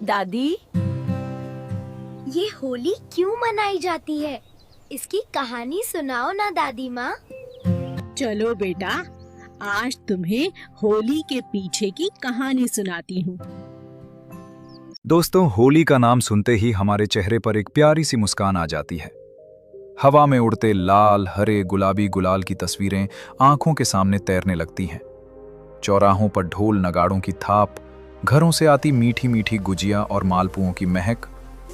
दादी, ये होली क्यों मनाई जाती है? इसकी कहानी सुनाओ ना दादी माँ। चलो बेटा, आज तुम्हें होली के पीछे की कहानी सुनाती हूँ। दोस्तों, होली का नाम सुनते ही हमारे चेहरे पर एक प्यारी सी मुस्कान आ जाती है। हवा में उड़ते लाल, हरे, गुलाबी गुलाल की तस्वीरें आंखों के सामने तैरने लगती हैं। चौराहों पर ढोल नगाड़ों की थाप, घरों से आती मीठी मीठी गुजिया और मालपुओं की महक,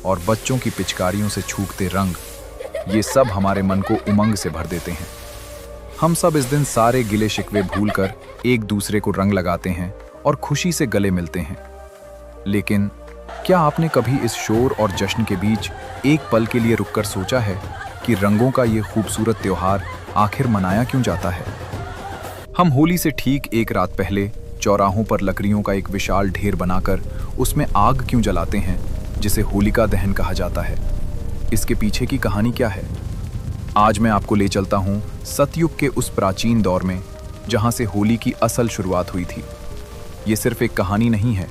और बच्चों की पिचकारियों से छूटते रंग, ये सब हमारे मन को उमंग से भर देते हैं। हम सब इस दिन सारे गिले शिकवे भूलकर एक दूसरे को रंग लगाते हैं और खुशी से गले मिलते हैं। लेकिन क्या आपने कभी इस शोर और जश्न के बीच एक पल के लिए रुककर सोचा है कि रंगों का ये खूबसूरत त्योहार आखिर मनाया क्यों जाता है? हम होली से ठीक एक रात पहले चौराहों पर लकड़ियों का एक विशाल ढेर बनाकर उसमें आग क्यों जलाते हैं, जिसे होलिका दहन कहा जाता है? इसके पीछे की कहानी क्या है? आज मैं आपको ले चलता हूँ सतयुग के उस प्राचीन दौर में, जहाँ से होली की असल शुरुआत हुई थी। ये सिर्फ एक कहानी नहीं है,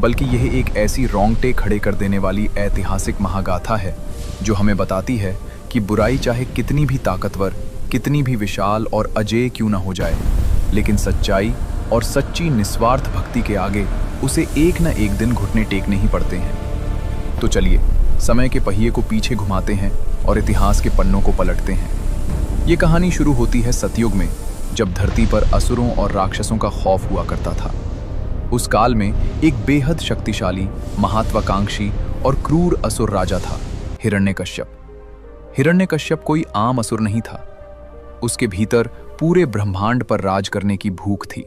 बल्कि यह एक ऐसी रोंगटे खड़े कर देने वाली ऐतिहासिक महागाथा है जो हमें बताती है कि बुराई चाहे कितनी भी ताकतवर, कितनी भी विशाल और अजेय क्यों न हो जाए, लेकिन सच्चाई और सच्ची निस्वार्थ भक्ति के आगे उसे एक न एक दिन घुटने टेकने ही पड़ते हैं। तो चलिए समय के पहिए को पीछे घुमाते हैं और इतिहास के पन्नों को पलटते हैं। ये कहानी शुरू होती है सतयुग में, जब धरती पर असुरों और राक्षसों का खौफ हुआ करता था। उस काल में एक बेहद शक्तिशाली, महत्वाकांक्षी और क्रूर असुर राजा था, हिरण्यकश्यप। हिरण्यकश्यप कोई आम असुर नहीं था। उसके भीतर पूरे ब्रह्मांड पर राज करने की भूख थी।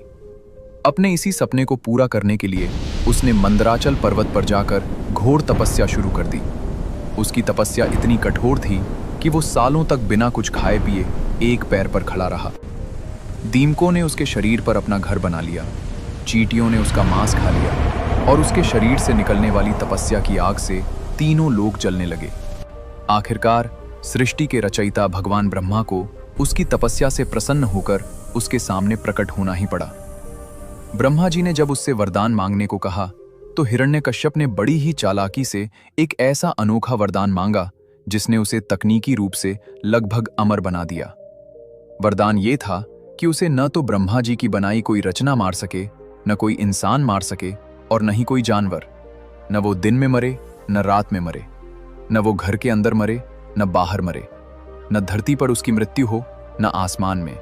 अपने इसी सपने को पूरा करने के लिए उसने मंदराचल पर्वत पर जाकर घोर तपस्या शुरू कर दी। उसकी तपस्या इतनी कठोर थी कि वो सालों तक बिना कुछ खाए पिए एक पैर पर खड़ा रहा। दीमकों ने उसके शरीर पर अपना घर बना लिया, चींटियों ने उसका मांस खा लिया, और उसके शरीर से निकलने वाली तपस्या की आग से तीनों लोग जलने लगे। आखिरकार सृष्टि के रचयिता भगवान ब्रह्मा को उसकी तपस्या से प्रसन्न होकर उसके सामने प्रकट होना ही पड़ा। ब्रह्मा जी ने जब उससे वरदान मांगने को कहा, तो हिरण्यकश्यप ने बड़ी ही चालाकी से एक ऐसा अनोखा वरदान मांगा जिसने उसे तकनीकी रूप से लगभग अमर बना दिया। वरदान ये था कि उसे न तो ब्रह्मा जी की बनाई कोई रचना मार सके, न कोई इंसान मार सके, और न ही कोई जानवर। न वो दिन में मरे, न रात में मरे, न वो घर के अंदर मरे, न बाहर मरे, न धरती पर उसकी मृत्यु हो, न आसमान में,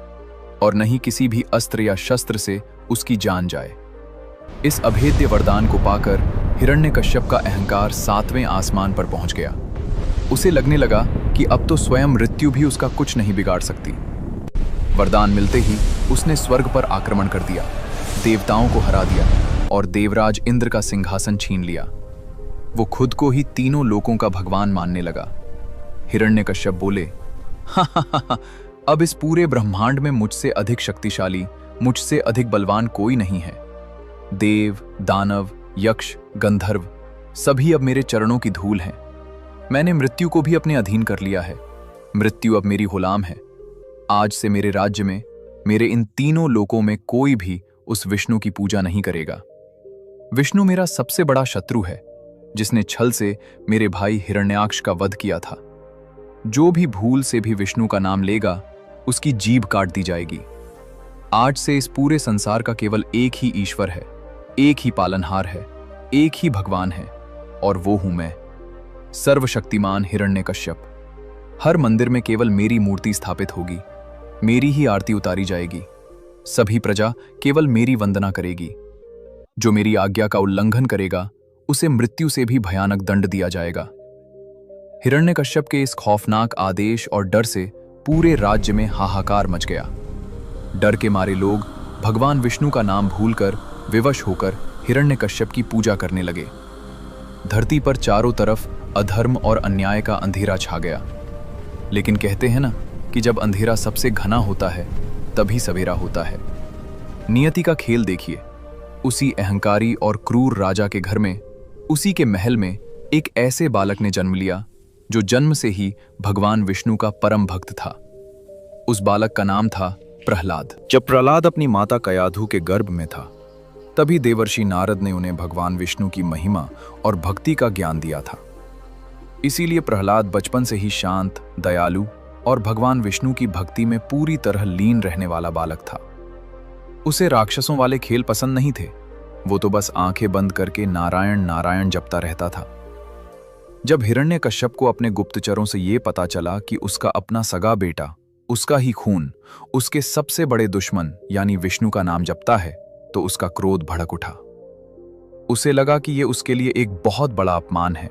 और न ही किसी भी अस्त्र या शस्त्र से उसकी जान जाए। इस अभेद्य वरदान को पाकर हिरण्यकश्यप का अहंकार 7वें आसमान पर पहुंच गया। उसे लगने लगा कि अब तो स्वयं मृत्यु भी उसका कुछ नहीं बिगाड़ सकती। वरदान मिलते ही उसने स्वर्ग पर आक्रमण कर दिया, देवताओं को हरा दिया और देवराज इंद्र का सिंहासन छीन लिया। वो खुद को ही तीनों लोकों का भगवान मानने लगा। हिरण्यकश्यप बोले, हा, अब इस पूरे ब्रह्मांड में मुझसे अधिक शक्तिशाली, मुझसे अधिक बलवान कोई नहीं है। देव, दानव, यक्ष, गंधर्व सभी अब मेरे चरणों की धूल हैं। मैंने मृत्यु को भी अपने अधीन कर लिया है। मृत्यु अब मेरी गुलाम है। आज से मेरे राज्य में, मेरे इन तीनों लोकों में कोई भी उस विष्णु की पूजा नहीं करेगा। विष्णु मेरा सबसे बड़ा शत्रु है, जिसने छल से मेरे भाई हिरण्याक्ष का वध किया था। जो भी भूल से भी विष्णु का नाम लेगा, उसकी जीभ काट दी जाएगी। आज से इस पूरे संसार का केवल एक ही ईश्वर है, एक ही पालनहार है, एक ही भगवान है, और वो हूं मैं, सर्वशक्तिमान हिरण्यकश्यप। हर मंदिर में केवल मेरी मूर्ति स्थापित होगी, मेरी ही आरती उतारी जाएगी। सभी प्रजा केवल मेरी वंदना करेगी। जो मेरी आज्ञा का उल्लंघन करेगा, उसे मृत्यु से भी भयानक दंड दिया जाएगा। हिरण्यकश्यप के इस खौफनाक आदेश और डर से पूरे राज्य में हाहाकार मच गया। डर के मारे लोग भगवान विष्णु का नाम भूलकर, विवश होकर हिरण्यकश्यप की पूजा करने लगे। धरती पर चारों तरफ अधर्म और अन्याय का अंधेरा छा गया। लेकिन कहते हैं ना कि जब अंधेरा सबसे घना होता है, तभी सवेरा होता है। नियति का खेल देखिए। उसी अहंकारी और क्रूर राजा के घर में, उसी के महल में एक ऐसे बालक ने जन्म लिया जो जन्म से ही भगवान विष्णु का परम भक्त था। उस बालक का नाम था प्रहलाद। जब प्रहलाद अपनी माता कयाधु के गर्भ में था, तभी देवर्षि नारद ने उन्हें भगवान विष्णु की महिमा और भक्ति का ज्ञान दिया था। इसीलिए प्रहलाद बचपन से ही शांत, दयालु और भगवान विष्णु की भक्ति में पूरी तरह लीन रहने वाला बालक था। उसे राक्षसों वाले खेल पसंद नहीं थे, वो तो बस आंखें बंद करके नारायण नारायण जपता रहता था। जब हिरण्यकश्यप को अपने गुप्तचरों से ये पता चला कि उसका अपना सगा बेटा, उसका ही खून, उसके सबसे बड़े दुश्मन यानी विष्णु का नाम जपता है, तो उसका क्रोध भड़क उठा। उसे लगा कि यह उसके लिए एक बहुत बड़ा अपमान है।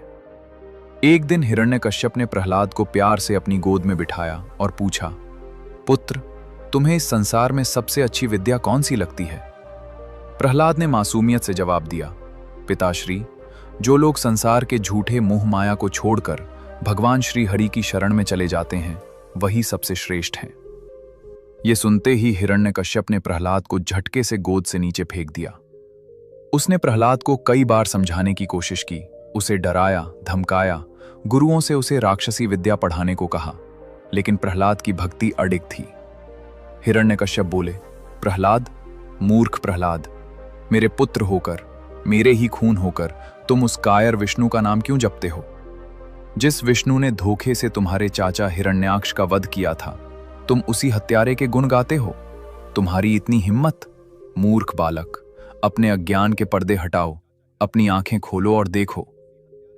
एक दिन हिरण्यकश्यप ने प्रहलाद को प्यार से अपनी गोद में बिठाया और पूछा, पुत्र, तुम्हें इस संसार में सबसे अच्छी विद्या कौन सी लगती है? प्रहलाद ने मासूमियत से जवाब दिया, पिताश्री, जो लोग संसार के झूठे मोह माया को छोड़कर भगवान श्री हरि की शरण में चले जाते हैं, वही सबसे श्रेष्ठ हैं। ये सुनते ही हिरण्यकश्यप ने प्रहलाद को झटके से गोद से नीचे फेंक दिया। उसने प्रहलाद को कई बार समझाने की कोशिश की, उसे डराया, धमकाया, गुरुओं से उसे राक्षसी विद्या पढ़ाने को कहा, लेकिन प्रहलाद की भक्ति अडिग थी। हिरण्यकश्यप बोले, प्रहलाद, मूर्ख प्रहलाद, मेरे पुत्र होकर, मेरे ही खून होकर तुम उस कायर विष्णु का नाम क्यों जपते हो? जिस विष्णु ने धोखे से तुम्हारे चाचा हिरण्याक्ष का वध किया था, तुम उसी हत्यारे के गुण गाते हो। तुम्हारी इतनी हिम्मत? मूर्ख बालक, अपने अज्ञान के पर्दे हटाओ, अपनी आंखें खोलो और देखो,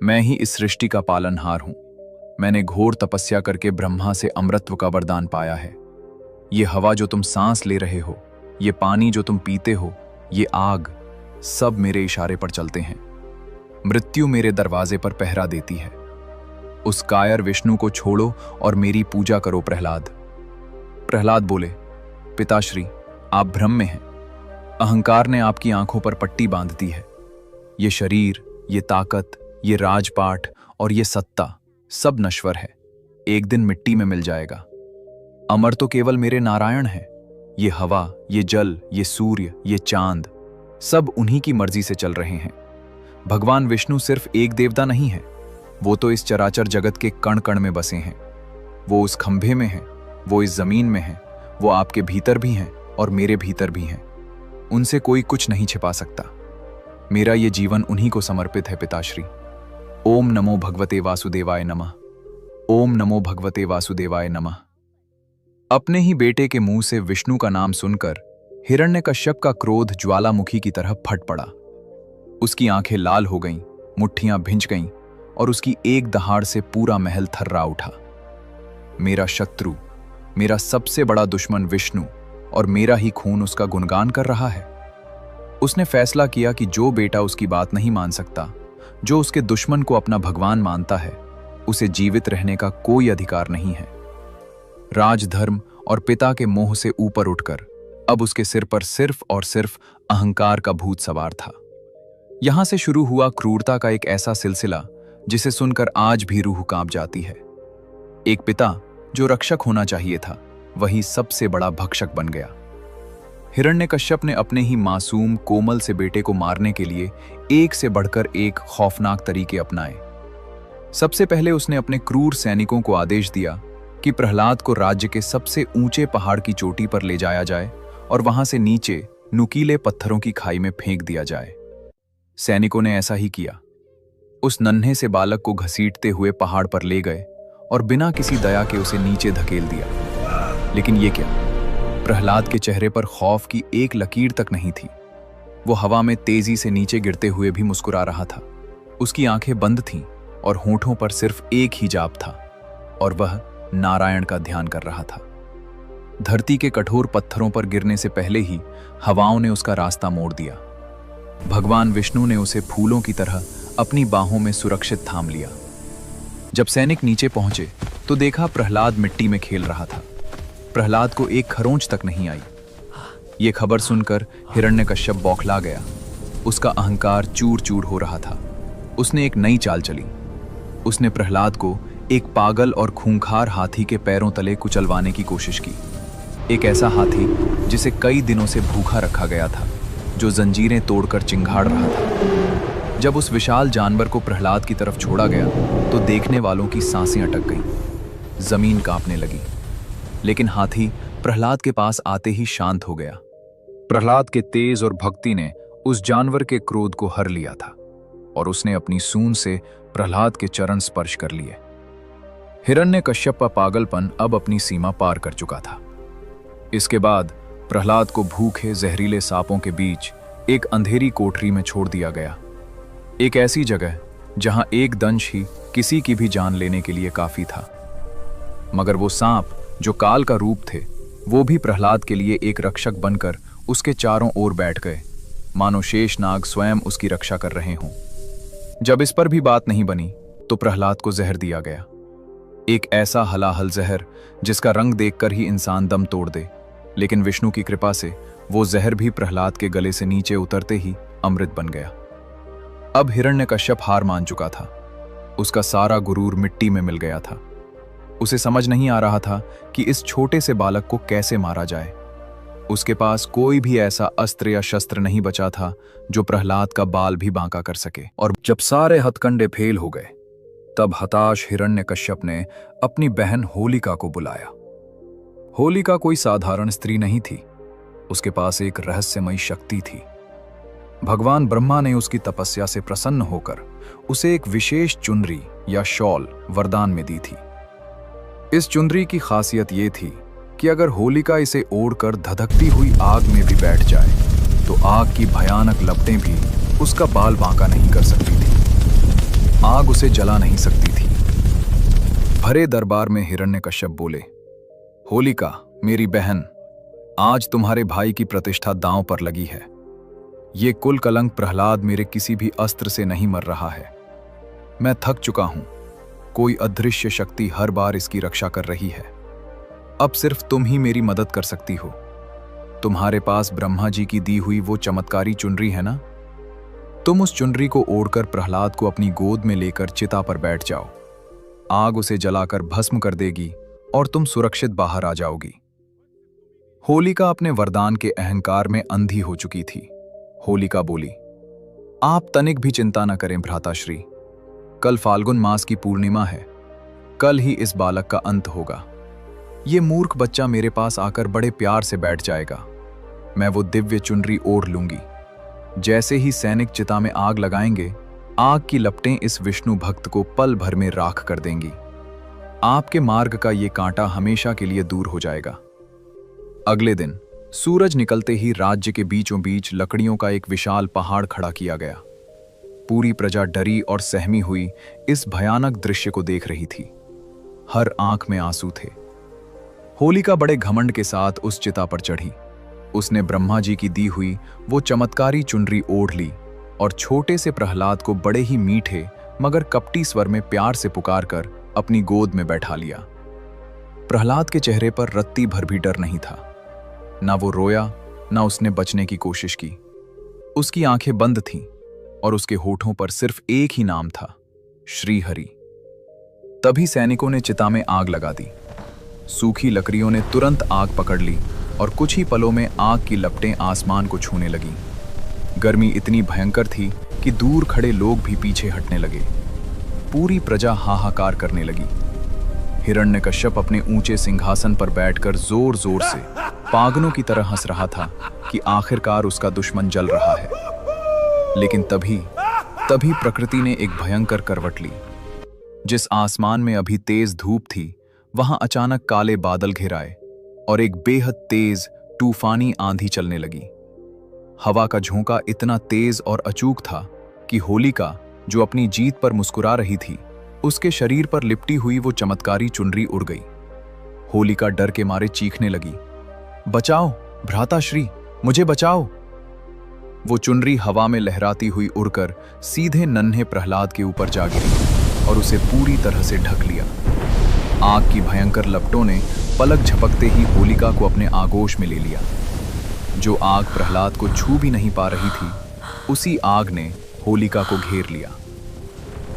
मैं ही इस सृष्टि का पालनहार हूं। मैंने घोर तपस्या करके ब्रह्मा से अमृतत्व का वरदान पाया है। ये हवा जो तुम सांस ले रहे हो, ये पानी जो तुम पीते हो, ये आग, सब मेरे इशारे पर चलते हैं। मृत्यु मेरे दरवाजे पर पहरा देती है। उस कायर विष्णु को छोड़ो और मेरी पूजा करो। प्रहलाद बोले, पिताश्री, आप भ्रम में हैं। अहंकार ने आपकी आंखों पर पट्टी बांध दी है। ये शरीर, ये ताकत, ये राजपाट और ये सत्ता सब नश्वर है, एक दिन मिट्टी में मिल जाएगा। अमर तो केवल मेरे नारायण हैं। ये हवा, ये जल, ये सूर्य, ये चांद, सब उन्हीं की मर्जी से चल रहे हैं। भगवान विष्णु सिर्फ एक देवता नहीं है, वो तो इस चराचर जगत के कण कण में बसे हैं। वो उस खंभे में हैं, वो इस जमीन में हैं, वो आपके भीतर भी हैं और मेरे भीतर भी हैं। उनसे कोई कुछ नहीं छिपा सकता। मेरा ये जीवन उन्हीं को समर्पित है। पिताश्री, ओम नमो भगवते वासुदेवाय नमः। ओम नमो भगवते वासुदेवाय नमः। अपने ही बेटे के मुंह से विष्णु का नाम सुनकर हिरण्यकश्यप का क्रोध ज्वालामुखी की तरह फट पड़ा। उसकी आंखें लाल हो गईं, मुट्ठियां भिंच गईं और उसकी एक दहाड़ से पूरा महल थर्रा उठा। मेरा शत्रु, मेरा सबसे बड़ा दुश्मन विष्णु और मेरा ही खून उसका गुणगान कर रहा है। उसने फैसला किया कि जो बेटा उसकी बात नहीं मान सकता, जो उसके दुश्मन को अपना भगवान मानता है, उसे जीवित रहने का कोई अधिकार नहीं है। राजधर्म और पिता के मोह से ऊपर उठकर अब उसके सिर पर सिर्फ और सिर्फ अहंकार का भूत सवार था। यहां से शुरू हुआ क्रूरता का एक ऐसा सिलसिला जिसे सुनकर आज भी रूह कांप जाती है। एक पिता जो रक्षक होना चाहिए था, वही सबसे बड़ा भक्षक बन गया। हिरण्यकश्यप ने अपने ही मासूम कोमल से बेटे को मारने के लिए एक से बढ़कर एक खौफनाक तरीके अपनाए। सबसे पहले उसने अपने क्रूर सैनिकों को आदेश दिया कि प्रहलाद को राज्य के सबसे ऊंचे पहाड़ की चोटी पर ले जाया जाए और वहां से नीचे नुकीले पत्थरों की खाई में फेंक दिया जाए। सैनिकों ने ऐसा ही किया। उस नन्हे से बालक को घसीटते हुए पहाड़ पर ले गए और बिना किसी दया के उसे नीचे धकेल दिया। लेकिन ये क्या, प्रहलाद के चेहरे पर खौफ की एक लकीर तक नहीं थी। वो हवा में तेजी से नीचे गिरते हुए भी मुस्कुरा रहा था। उसकी आंखें बंद थीं और होठों पर सिर्फ एक ही जाप था और वह नारायण का ध्यान कर रहा था। धरती के कठोर पत्थरों पर गिरने से पहले ही हवाओं ने उसका रास्ता मोड़ दिया। भगवान विष्णु ने उसे फूलों की तरह अपनी बाहों में सुरक्षित थाम लिया। जब सैनिक नीचे पहुंचे तो देखा प्रहलाद मिट्टी में खेल रहा था। प्रहलाद को एक खरोंच तक नहीं आई। ये खबर सुनकर हिरण्यकश्यप बौखला गया। उसका अहंकार चूर चूर हो रहा था। उसने एक नई चाल चली। उसने प्रहलाद को एक पागल और खूंखार हाथी के पैरों तले कुचलवाने की कोशिश की। एक ऐसा हाथी जिसे कई दिनों से भूखा रखा गया था, जो जंजीरें तोड़कर चिंगाड़ रहा था। जब उस विशाल जानवर को प्रहलाद की तरफ छोड़ा गया तो देखने वालों की सांसें अटक गईं। जमीन कांपने लगी। लेकिन हाथी प्रहलाद के पास आते ही शांत हो गया। प्रहलाद के तेज और भक्ति ने उस जानवर के क्रोध को हर लिया था और उसने अपनी सूंड से प्रहलाद के चरण स्पर्श कर लिए। हिरण्यकश्यप का पागलपन अब अपनी सीमा पार कर चुका था। इसके बाद प्रहलाद को भूखे जहरीले सांपों के बीच एक अंधेरी कोठरी में छोड़ दिया गया, एक ऐसी जगह जहां एक दंश ही किसी की भी जान लेने के लिए काफी था। मगर वो सांप जो काल का रूप थे, वो भी प्रहलाद के लिए एक रक्षक बनकर उसके चारों ओर बैठ गए, मानो शेषनाग स्वयं उसकी रक्षा कर रहे हों। जब इस पर भी बात नहीं बनी तो प्रहलाद को जहर दिया गया, एक ऐसा हलाहल जहर जिसका रंग देखकर ही इंसान दम तोड़ दे। लेकिन विष्णु की कृपा से वो जहर भी प्रहलाद के गले से नीचे उतरते ही अमृत बन गया। अब हिरण्यकश्यप हार मान चुका था, उसका सारा गुरूर मिट्टी में मिल गया था। उसे समझ नहीं आ रहा था कि इस छोटे से बालक को कैसे मारा जाए। उसके पास कोई भी ऐसा अस्त्र या शस्त्र नहीं बचा था जो प्रहलाद का बाल भी बांका कर सके। और जब सारे हथकंडे फेल हो गए, तब हताश हिरण्यकश्यप ने अपनी बहन होलिका को बुलाया। होलिका कोई साधारण स्त्री नहीं थी, उसके पास एक रहस्यमयी शक्ति थी। भगवान ब्रह्मा ने उसकी तपस्या से प्रसन्न होकर उसे एक विशेष चुनरी या शॉल वरदान में दी थी। इस चुनरी की खासियत ये थी कि अगर होलिका इसे ओढ़कर धधकती हुई आग में भी बैठ जाए तो आग की भयानक लपटें भी उसका बाल बांका नहीं कर सकती थी, आग उसे जला नहीं सकती थी। भरे दरबार में हिरण्यकश्यप बोले, होलिका मेरी बहन, आज तुम्हारे भाई की प्रतिष्ठा दांव पर लगी है। ये कुल कलंक प्रहलाद मेरे किसी भी अस्त्र से नहीं मर रहा है। मैं थक चुका हूं, कोई अदृश्य शक्ति हर बार इसकी रक्षा कर रही है। अब सिर्फ तुम ही मेरी मदद कर सकती हो। तुम्हारे पास ब्रह्मा जी की दी हुई वो चमत्कारी चुनरी है ना? तुम उस चुनरी को ओढ़कर प्रहलाद को अपनी गोद में लेकर चिता पर बैठ जाओ। आग उसे जलाकर भस्म कर देगी और तुम सुरक्षित बाहर आ जाओगी। होलिका अपने वरदान के अहंकार में अंधी हो चुकी थी। होलिका बोली, आप तनिक भी चिंता न करें भ्राताश्री, कल फाल्गुन मास की पूर्णिमा है, कल ही इस बालक का अंत होगा। ये मूर्ख बच्चा मेरे पास आकर बड़े प्यार से बैठ जाएगा, मैं वो दिव्य चुनरी ओढ़ लूंगी। जैसे ही सैनिक चिता में आग लगाएंगे, आग की लपटें इस विष्णु भक्त को पल भर में राख कर देंगी। आपके मार्ग का ये कांटा हमेशा के लिए दूर हो जाएगा। अगले दिन सूरज निकलते ही राज्य के बीचों बीच लकड़ियों का एक विशाल पहाड़ खड़ा किया गया। पूरी प्रजा डरी और सहमी हुई इस भयानक दृश्य को देख रही थी। हर आंख में आंसू थे। होलिका बड़े घमंड के साथ उस चिता पर चढ़ी। उसने ब्रह्मा जी की दी हुई वो चमत्कारी चुनरी ओढ़ ली और छोटे से प्रहलाद को बड़े ही मीठे मगर कपटी स्वर में प्यार से पुकारकर अपनी गोद में बैठा लिया। प्रहलाद के चेहरे पर रत्ती भर भी डर नहीं था। ना वो रोया, ना उसने बचने की कोशिश की। उसकी आंखें बंद थीं और उसके होठों पर सिर्फ एक ही नाम था, श्री हरि। तभी सैनिकों ने चिता में आग लगा दी। सूखी लकड़ियों ने तुरंत आग पकड़ ली और कुछ ही पलों में आग की लपटें आसमान को छूने लगीं। गर्मी इतनी भयंकर थी कि दूर खड़े लोग भी पीछे हटने लगे। पूरी प्रजा हाहाकार करने लगी। हिरण्यकश्यप अपने ऊंचे सिंहासन पर बैठकर जोर जोर से पागलों की तरह हंस रहा था कि आखिरकार उसका दुश्मन जल रहा है। लेकिन तभी प्रकृति ने एक भयंकर करवट ली। जिस आसमान में अभी तेज धूप थी, वहां अचानक काले बादल घिर आए और एक बेहद तेज तूफानी आंधी चलने लगी। हवा का झोंका इतना तेज और अचूक था कि होलिका, जो अपनी जीत पर मुस्कुरा रही थी, उसके शरीर पर लिपटी हुई वो चमत्कारी चुनरी उड़ गई। होलिका डर के मारे चीखने लगी, बचाओ भ्राताश्री, मुझे बचाओ। वो चुनरी हवा में लहराती हुई उड़कर सीधे नन्हे प्रहलाद के ऊपर जा गिरी और उसे पूरी तरह से ढक लिया। आग की भयंकर लपटों ने पलक झपकते ही होलिका को अपने आगोश में ले लिया। जो आग प्रहलाद को छू भी नहीं पा रही थी, उसी आग ने होलिका को घेर लिया।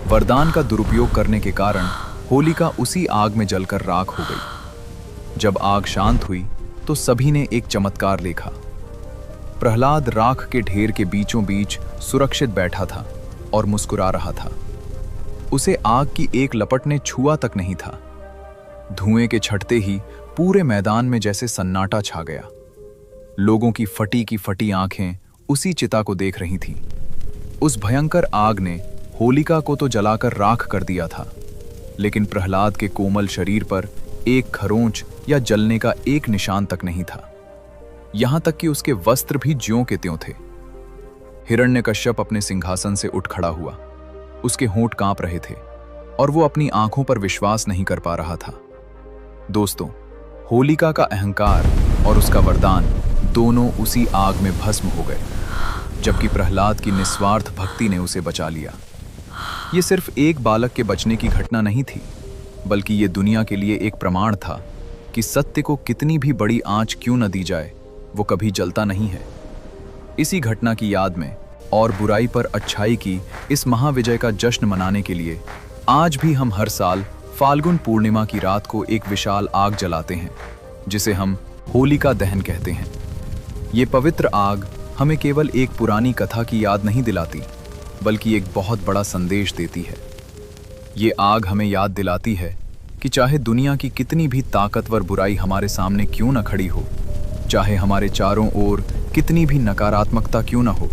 वरदान का दुरुपयोग करने के कारण होलिका उसी आग में जलकर राख हो गई। जब आग शांत हुई तो सभी ने एक चमत्कार देखा। प्रहलाद राख के ढेर के बीचों बीच सुरक्षित बैठा था और मुस्कुरा रहा था। उसे आग की एक लपट ने छुआ तक नहीं था। धुएं के छटते ही पूरे मैदान में जैसे सन्नाटा छा गया। लोगों की फटी आंखें उसी चिता को देख रही थीं। उस भयंकर आग ने होलिका को तो जलाकर राख कर दिया था, लेकिन प्रहलाद के कोमल शरीर पर एक खरोंच या जलने का एक निशान तक नहीं था। यहां तक कि उसके वस्त्र भी ज्यों के त्यों थे। हिरण्यकश्यप अपने सिंहासन से उठ खड़ा हुआ। उसके होंठ कांप रहे थे और वो अपनी आंखों पर विश्वास नहीं कर पा रहा था। दोस्तों, होलिका का अहंकार और उसका वरदान दोनों उसी आग में भस्म हो गए, जबकि प्रहलाद की निस्वार्थ भक्ति ने उसे बचा लिया। ये सिर्फ एक बालक के बचने की घटना नहीं थी, बल्कि ये दुनिया के लिए एक प्रमाण था कि सत्य को कितनी भी बड़ी आंच क्यों न दी जाए, वो कभी जलता नहीं है। इसी घटना की याद में और बुराई पर अच्छाई की इस महाविजय का जश्न मनाने के लिए आज भी हम हर साल फाल्गुन पूर्णिमा की रात को एक विशाल आग जलाते हैं, जिसे हम होलिका दहन कहते हैं। ये पवित्र आग हमें केवल एक पुरानी कथा की याद नहीं दिलाती, बल्कि एक बहुत बड़ा संदेश देती है। ये आग हमें याद दिलाती है कि चाहे दुनिया की कितनी भी ताकतवर बुराई हमारे सामने क्यों न खड़ी हो, चाहे हमारे चारों ओर कितनी भी नकारात्मकता क्यों न हो,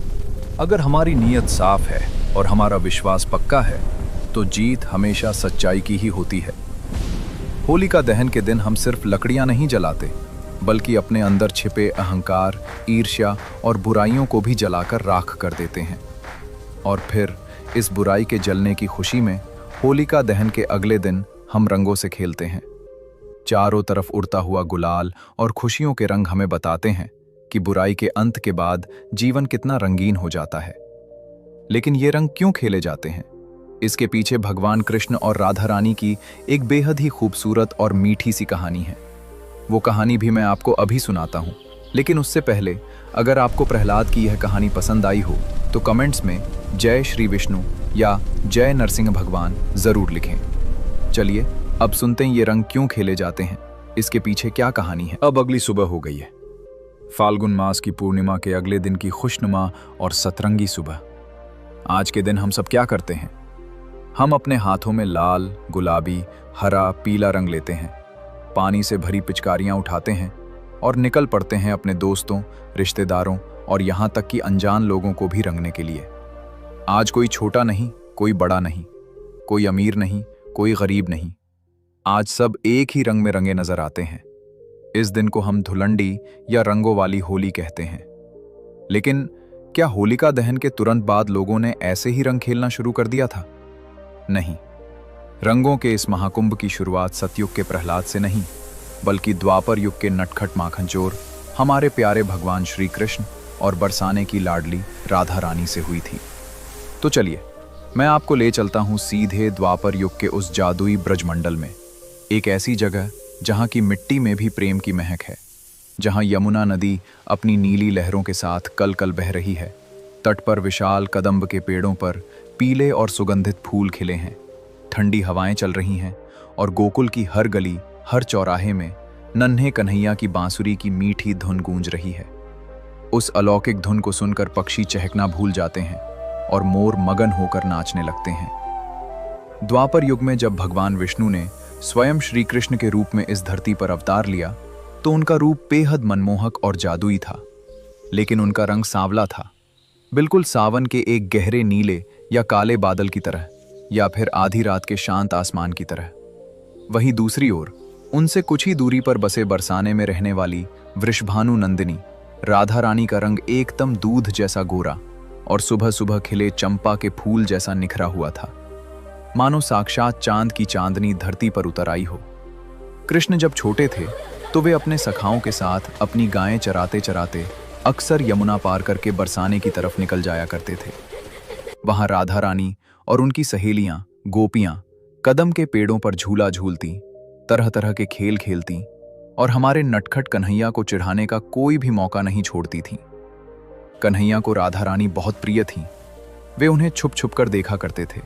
अगर हमारी नीयत साफ है और हमारा विश्वास पक्का है, तो जीत हमेशा सच्चाई की ही होती है। होलिका दहन के दिन हम सिर्फ लकड़ियां नहीं जलाते, बल्कि अपने अंदर छिपे अहंकार, ईर्ष्या और बुराइयों को भी जलाकर राख कर देते हैं। और फिर इस बुराई के जलने की खुशी में होलिका दहन के अगले दिन हम रंगों से खेलते हैं। चारों तरफ उड़ता हुआ गुलाल और खुशियों के रंग हमें बताते हैं कि बुराई के अंत के बाद जीवन कितना रंगीन हो जाता है। लेकिन ये रंग क्यों खेले जाते हैं? इसके पीछे भगवान कृष्ण और राधा रानी की एक बेहद ही खूबसूरत और मीठी सी कहानी है। वो कहानी भी मैं आपको अभी सुनाता हूँ, लेकिन उससे पहले अगर आपको प्रहलाद की यह कहानी पसंद आई हो तो कमेंट्स में जय श्री विष्णु या जय नरसिंह भगवान जरूर लिखें। चलिए अब सुनते हैं ये रंग क्यों खेले जाते हैं, इसके पीछे क्या कहानी है। अब अगली सुबह हो गई है, फाल्गुन मास की पूर्णिमा के अगले दिन की खुशनुमा और सतरंगी सुबह। आज के दिन हम सब क्या करते हैं? हम अपने हाथों में लाल, गुलाबी, हरा, पीला रंग लेते हैं, पानी से भरी पिचकारियां उठाते हैं और निकल पड़ते हैं अपने दोस्तों, रिश्तेदारों और यहाँ तक कि अनजान लोगों को भी रंगने के लिए। आज कोई छोटा नहीं, कोई बड़ा नहीं, कोई अमीर नहीं, कोई गरीब नहीं, आज सब एक ही रंग में रंगे नजर आते हैं। इस दिन को हम धुलंडी या रंगों वाली होली कहते हैं। लेकिन क्या होलिका दहन के तुरंत बाद लोगों ने ऐसे ही रंग खेलना शुरू कर दिया था? नहीं, रंगों के इस महाकुंभ की शुरुआत सतयुग के प्रहलाद से नहीं, बल्कि द्वापर युग के नटखट माखनचोर हमारे प्यारे भगवान श्री कृष्ण और बरसाने की लाडली राधा रानी से हुई थी। तो चलिए मैं आपको ले चलता हूँ सीधे द्वापर युग के उस जादुई ब्रजमंडल में, एक ऐसी जगह जहाँ की मिट्टी में भी प्रेम की महक है, जहाँ यमुना नदी अपनी नीली लहरों के साथ कल कल बह रही है। तट पर विशाल कदम्ब के पेड़ों पर पीले और सुगंधित फूल खिले हैं, ठंडी हवाएं चल रही हैं और गोकुल की हर गली, हर चौराहे में नन्हे कन्हैया की बांसुरी की मीठी धुन गूंज रही है। उस अलौकिक धुन को सुनकर पक्षी चहकना भूल जाते हैं और मोर मगन होकर नाचने लगते हैं। द्वापर युग में जब भगवान विष्णु ने स्वयं श्री कृष्ण के रूप में इस धरती पर अवतार लिया, तो उनका रूप बेहद मनमोहक और जादुई था। लेकिन उनका रंग सांवला था, बिल्कुल सावन के एक गहरे नीले या काले बादल की तरह, या फिर आधी रात के शांत आसमान की तरह। वहीं दूसरी ओर उनसे कुछ ही दूरी पर बसे बरसाने में रहने वाली वृषभानु नंदिनी राधा रानी का रंग एकदम दूध जैसा गोरा और सुबह सुबह खिले चंपा के फूल जैसा निखरा हुआ था, मानो साक्षात चांद की चांदनी धरती पर उतर आई हो। कृष्ण जब छोटे थे तो वे अपने सखाओं के साथ अपनी गायें चराते चराते अक्सर यमुना पार करके बरसाने की तरफ निकल जाया करते थे। वहां राधा रानी और उनकी सहेलियां गोपियां कदम के पेड़ों पर झूला झूलती, तरह तरह के खेल खेलती और हमारे नटखट कन्हैया को चिढ़ाने का कोई भी मौका नहीं छोड़ती थीं। कन्हैया को राधा रानी बहुत प्रिय थीं। वे उन्हें छुप छुप कर देखा करते थे,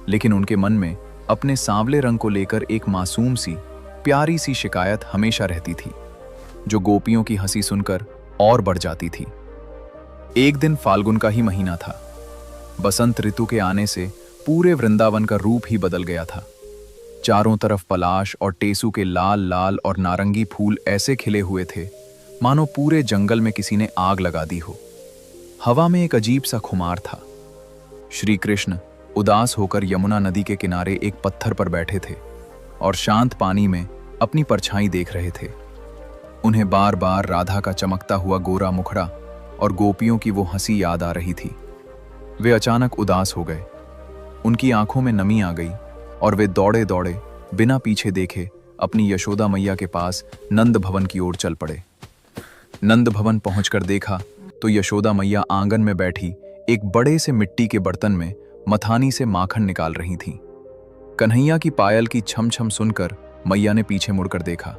लेकिन उनके मन में अपने सांवले रंग को लेकर एक मासूम सी प्यारी सी शिकायत हमेशा रहती थी, जो गोपियों की हंसी सुनकर और बढ़ जाती थी। एक दिन फाल्गुन का ही महीना था। बसंत ऋतु के आने से पूरे वृंदावन का रूप ही बदल गया था। चारों तरफ पलाश और टेसू के लाल लाल और नारंगी फूल ऐसे खिले हुए थे मानो पूरे जंगल में किसी ने आग लगा दी हो। हवा में एक अजीब सा खुमार था। श्री कृष्ण उदास होकर यमुना नदी के किनारे एक पत्थर पर बैठे थे और शांत पानी में अपनी परछाई देख रहे थे। उन्हें बार बार राधा का चमकता हुआ गोरा मुखड़ा और गोपियों की वो हंसी याद आ रही थी। वे अचानक उदास हो गए। उनकी आंखों में नमी आ गई और वे दौड़े दौड़े बिना पीछे देखे अपनी यशोदा मैया के पास नंद भवन की ओर चल पड़े। नंद भवन पहुंचकर देखा तो यशोदा मैया आंगन में बैठी एक बड़े से मिट्टी के बर्तन में मथानी से माखन निकाल रही थीं। कन्हैया की पायल की छम छम सुनकर मैया ने पीछे मुड़कर देखा।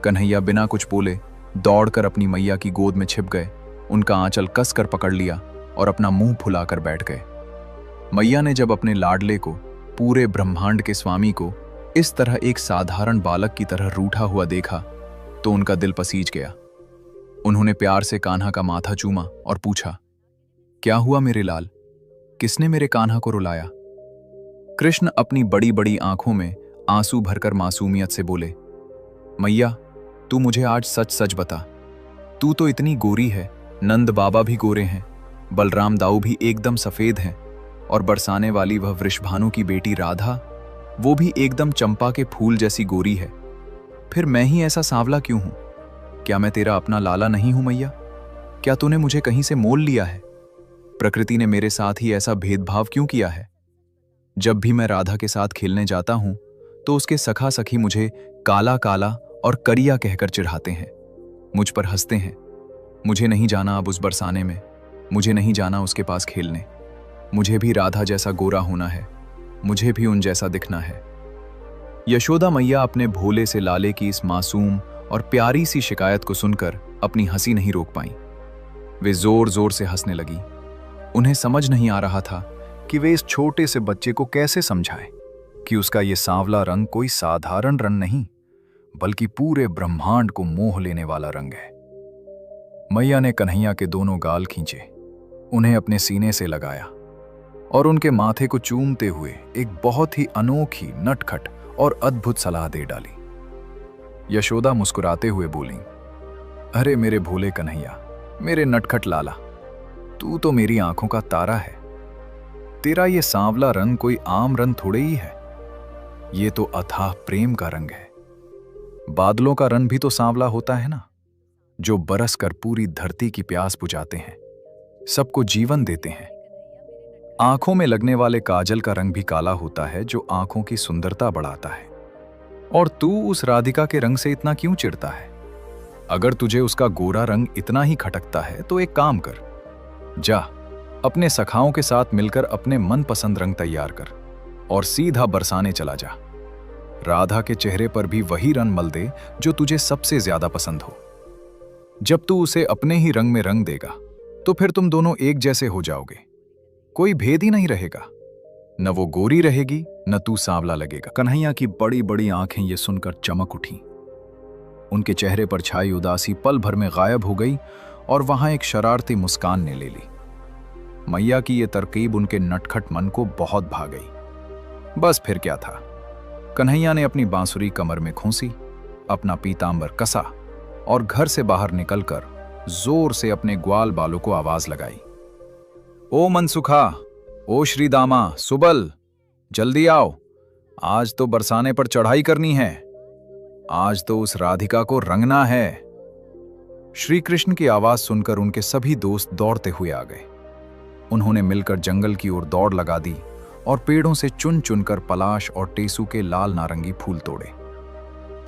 कन्हैया बिना कुछ बोले दौड़कर अपनी मैया की गोद में छिप गए, उनका आंचल कसकर पकड़ लिया और अपना मुंह फुलाकर बैठ गए। मैया ने जब अपने लाडले को, पूरे ब्रह्मांड के स्वामी को, इस तरह एक साधारण बालक की तरह रूठा हुआ देखा तो उनका दिल पसीज गया। उन्होंने प्यार से कान्हा का माथा चूमा और पूछा, क्या हुआ मेरे लाल, किसने मेरे कान्हा को रुलाया? कृष्ण अपनी बड़ी बड़ी आंखों में आंसू भरकर मासूमियत से बोले, मैया तू मुझे आज सच सच बता, तू तो इतनी गोरी है, नंद बाबा भी गोरे हैं, बलराम दाऊ भी एकदम सफेद हैं, और बरसाने वाली वह वृषभानु की बेटी राधा, वो भी एकदम चंपा के फूल जैसी गोरी है। फिर मैं ही ऐसा सांवला क्यों हूं? क्या मैं तेरा अपना लाला नहीं हूं मैया? क्या तूने मुझे कहीं से मोल लिया है? प्रकृति ने मेरे साथ ही ऐसा भेदभाव क्यों किया है? जब भी मैं राधा के साथ खेलने जाता हूं तो उसके सखा सखी मुझे काला काला और करिया कहकर चिढ़ाते हैं, मुझ पर हंसते हैं। मुझे नहीं जाना अब उस बरसाने में, मुझे नहीं जाना उसके पास खेलने। मुझे भी राधा जैसा गोरा होना है, मुझे भी उन जैसा दिखना है। यशोदा मैया अपने भोले से लाले की इस मासूम और प्यारी सी शिकायत को सुनकर अपनी हंसी नहीं रोक पाई। वे जोर जोर से हंसने लगी। उन्हें समझ नहीं आ रहा था कि वे इस छोटे से बच्चे को कैसे समझाएं कि उसका ये सांवला रंग कोई साधारण रंग नहीं, बल्कि पूरे ब्रह्मांड को मोह लेने वाला रंग है। मैया ने कन्हैया के दोनों गाल खींचे, उन्हें अपने सीने से लगाया और उनके माथे को चूमते हुए एक बहुत ही अनोखी, नटखट और अद्भुत सलाह दे डाली। यशोदा मुस्कुराते हुए बोली, अरे मेरे भोले कन्हैया, मेरे नटखट लाला, तू तो मेरी आंखों का तारा है। तेरा ये सांवला रंग कोई आम रंग थोड़े ही है, ये तो अथाह प्रेम का रंग है। बादलों का रंग भी तो सांवला होता है ना, जो बरस कर पूरी धरती की प्यास बुझाते हैं, सबको जीवन देते हैं। आंखों में लगने वाले काजल का रंग भी काला होता है, जो आंखों की सुंदरता बढ़ाता है। और तू उस राधिका के रंग से इतना क्यों चिढ़ता है? अगर तुझे उसका गोरा रंग इतना ही खटकता है तो एक काम कर, जा अपने सखाओं के साथ मिलकर अपने मनपसंद रंग तैयार कर और सीधा बरसाने चला जा। राधा के चेहरे पर भी वही रंग मल दे जो तुझे सबसे ज्यादा पसंद हो। जब तू उसे अपने ही रंग में रंग देगा तो फिर तुम दोनों एक जैसे हो जाओगे, कोई भेद ही नहीं रहेगा। न वो गोरी रहेगी, न तू सांवला लगेगा। कन्हैया की बड़ी बड़ी आंखें ये सुनकर चमक उठी। उनके चेहरे पर छाई उदासी पल भर में गायब हो गई और वहां एक शरारती मुस्कान ने ले ली। मैया की ये तरकीब उनके नटखट मन को बहुत भा गई। बस फिर क्या था, कन्हैया ने अपनी बांसुरी कमर में खोसी, अपना पीतांबर कसा और घर से बाहर निकलकर जोर से अपने ग्वाल बालों को आवाज लगाई, ओ मनसुखा, ओ श्रीदामा, सुबल, जल्दी आओ, आज तो बरसाने पर चढ़ाई करनी है, आज तो उस राधिका को रंगना है। श्री कृष्ण की आवाज सुनकर उनके सभी दोस्त दौड़ते हुए आ गए। उन्होंने मिलकर जंगल की ओर दौड़ लगा दी और पेड़ों से चुन चुनकर पलाश और टेसू के लाल नारंगी फूल तोड़े।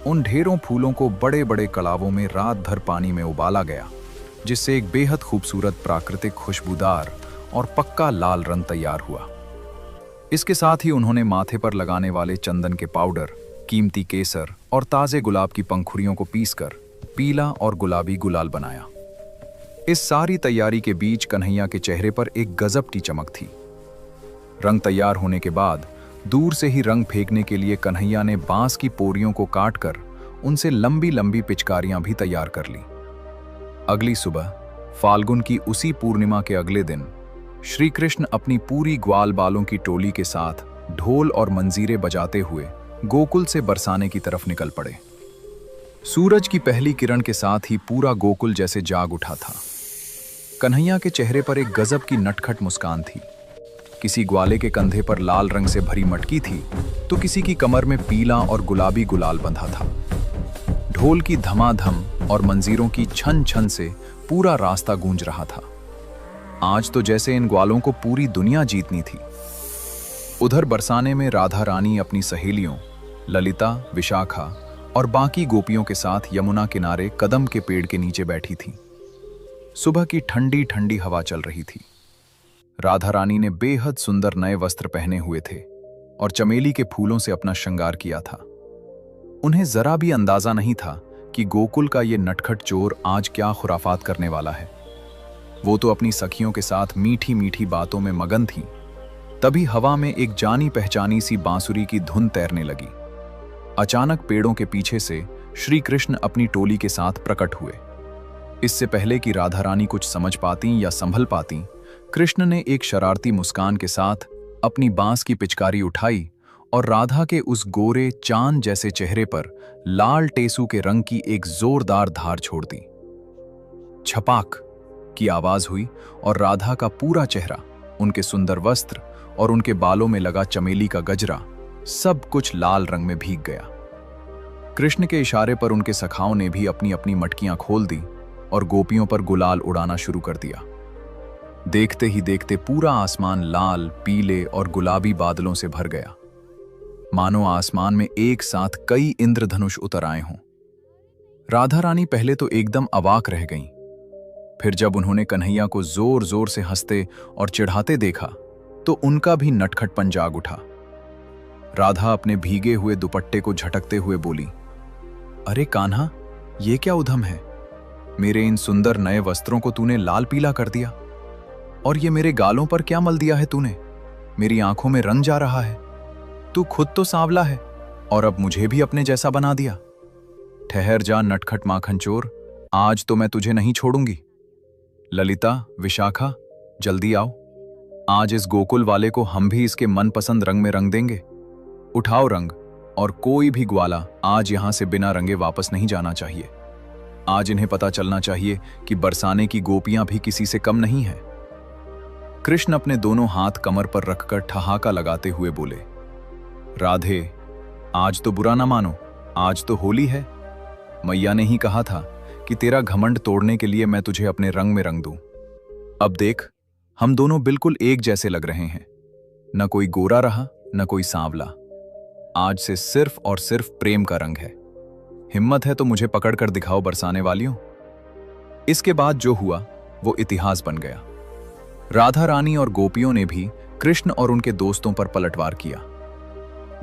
उन ढेरों फूलों को बड़े बड़े कलावों में रात भर पानी में उबाला गया, जिससे एक बेहद खूबसूरत प्राकृतिक खुशबूदार और पक्का लाल रंग तैयार हुआ। इसके साथ ही उन्होंने माथे पर लगाने वाले चंदन के पाउडर, कीमती केसर और ताजे गुलाब की पंखुड़ियों को पीसकर पीला और गुलाबी गुलाल बनाया। इस सारी तैयारी के बीच कन्हैया के चेहरे पर एक गजब की चमक थी। रंग तैयार होने के बाद दूर से ही रंग फेंकने के लिए कन्हैया ने बांस की पोरियों को काटकर उनसे लंबी लंबी पिचकारियां भी तैयार कर ली। अगली सुबह फाल्गुन की उसी पूर्णिमा के अगले दिन श्री कृष्ण अपनी पूरी ग्वाल बालों की टोली के साथ ढोल और मंजीरे बजाते हुए गोकुल से बरसाने की तरफ निकल पड़े। सूरज की पहली किरण के साथ ही पूरा गोकुल जैसे जाग उठा था। कन्हैया के चेहरे पर एक गजब की नटखट मुस्कान थी। किसी ग्वाले के कंधे पर लाल रंग से भरी मटकी थी तो किसी की कमर में पीला और गुलाबी गुलाल बंधा था। ढोल की धमाधम और मंजीरों की छन छन से पूरा रास्ता गूंज रहा था। आज तो जैसे इन ग्वालों को पूरी दुनिया जीतनी थी। उधर बरसाने में राधा रानी अपनी सहेलियों ललिता, विशाखा और बाकी गोपियों के साथ यमुना किनारे कदम के पेड़ के नीचे बैठी थी। सुबह की ठंडी ठंडी हवा चल रही थी। राधा रानी ने बेहद सुंदर नए वस्त्र पहने हुए थे और चमेली के फूलों से अपना श्रृंगार किया था। उन्हें जरा भी अंदाजा नहीं था कि गोकुल का ये नटखट चोर आज क्या खुराफात करने वाला है। वो तो अपनी सखियों के साथ मीठी मीठी बातों में मगन थीं। तभी हवा में एक जानी पहचानी सी बांसुरी की धुन तैरने लगी। अचानक पेड़ों के पीछे से श्री कृष्ण अपनी टोली के साथ प्रकट हुए। इससे पहले कि राधा रानी कुछ समझ पाती या संभल पाती, कृष्ण ने एक शरारती मुस्कान के साथ अपनी बांस की पिचकारी उठाई और राधा के उस गोरे चांद जैसे चेहरे पर लाल टेसू के रंग की एक जोरदार धार छोड़ दी। छपाक की आवाज हुई और राधा का पूरा चेहरा, उनके सुंदर वस्त्र और उनके बालों में लगा चमेली का गजरा सब कुछ लाल रंग में भीग गया। कृष्ण के इशारे पर उनके सखाओं ने भी अपनी अपनी मटकियां खोल दी और गोपियों पर गुलाल उड़ाना शुरू कर दिया। देखते ही देखते पूरा आसमान लाल, पीले और गुलाबी बादलों से भर गया, मानो आसमान में एक साथ कई इंद्रधनुष उतर आए हों। राधा रानी पहले तो एकदम अवाक रह गईं। फिर जब उन्होंने कन्हैया को जोर जोर से हंसते और चिढ़ाते देखा तो उनका भी नटखटपन जाग उठा। राधा अपने भीगे हुए दुपट्टे को झटकते हुए बोली, अरे कान्हा, ये क्या उधम है? मेरे इन सुंदर नए वस्त्रों को तूने लाल पीला कर दिया, और ये मेरे गालों पर क्या मल दिया है तूने? मेरी आंखों में रंग जा रहा है। तू खुद तो सांवला है और अब मुझे भी अपने जैसा बना दिया। ठहर जा नटखट माखन चोर, आज तो मैं तुझे नहीं छोड़ूंगी। ललिता, विशाखा, जल्दी आओ। आज इस गोकुल वाले को हम भी इसके मनपसंद रंग में रंग देंगे। उठाओ रंग, और कोई भी ग्वाला आज यहां से बिना रंगे वापस नहीं जाना चाहिए। आज इन्हें पता चलना चाहिए कि बरसाने की गोपियां भी किसी से कम नहीं हैं। कृष्ण अपने दोनों हाथ कमर पर रखकर ठहाका लगाते हुए बोले, राधे, आज तो बुरा ना मानो, आज तो होली है। मैया ने ही कहा था कि तेरा घमंड तोड़ने के लिए मैं तुझे अपने रंग में रंग दूं। अब देख, हम दोनों बिल्कुल एक जैसे लग रहे हैं। न कोई गोरा रहा, न कोई सांवला। आज से सिर्फ और सिर्फ प्रेम का रंग है। हिम्मत है तो मुझे पकड़ कर दिखाओ बरसाने वालियों। इसके बाद जो हुआ वो इतिहास बन गया। राधा रानी और गोपियों ने भी कृष्ण और उनके दोस्तों पर पलटवार किया।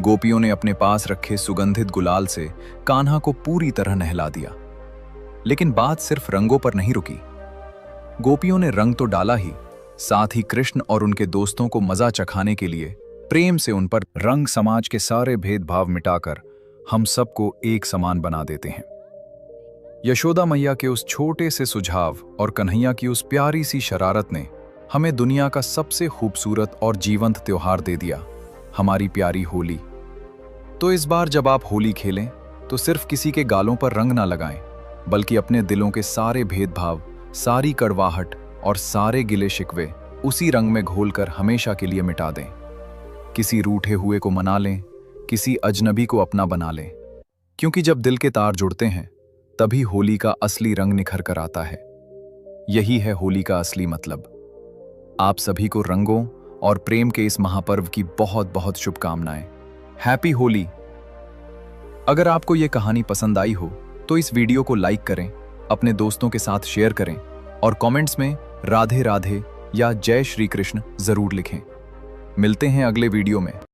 गोपियों ने अपने पास रखे सुगंधित गुलाल से कान्हा को पूरी तरह नहला दिया। लेकिन बात सिर्फ रंगों पर नहीं रुकी। गोपियों ने रंग तो डाला ही, साथ ही कृष्ण और उनके दोस्तों को मजा चखाने के लिए प्रेम से उन पर रंग समाज के सारे भेदभाव मिटाकर हम सबको एक समान बना देते हैं। यशोदा मैया के उस छोटे से सुझाव और कन्हैया की उस प्यारी सी शरारत ने हमें दुनिया का सबसे खूबसूरत और जीवंत त्योहार दे दिया, हमारी प्यारी होली। तो इस बार जब आप होली खेलें तो सिर्फ किसी के गालों पर रंग ना लगाएं, बल्कि अपने दिलों के सारे भेदभाव, सारी कड़वाहट और सारे गिले शिकवे उसी रंग में घोलकर हमेशा के लिए मिटा दें। किसी रूठे हुए को मना लें, किसी अजनबी को अपना बना लें, क्योंकि जब दिल के तार जुड़ते हैं तभी होली का असली रंग निखर कर आता है। यही है होली का असली मतलब। आप सभी को रंगों और प्रेम के इस महापर्व की बहुत बहुत शुभकामनाएं। हैप्पी होली। अगर आपको यह कहानी पसंद आई हो तो इस वीडियो को लाइक करें, अपने दोस्तों के साथ शेयर करें और कमेंट्स में राधे राधे या जय श्री कृष्ण जरूर लिखें। मिलते हैं अगले वीडियो में।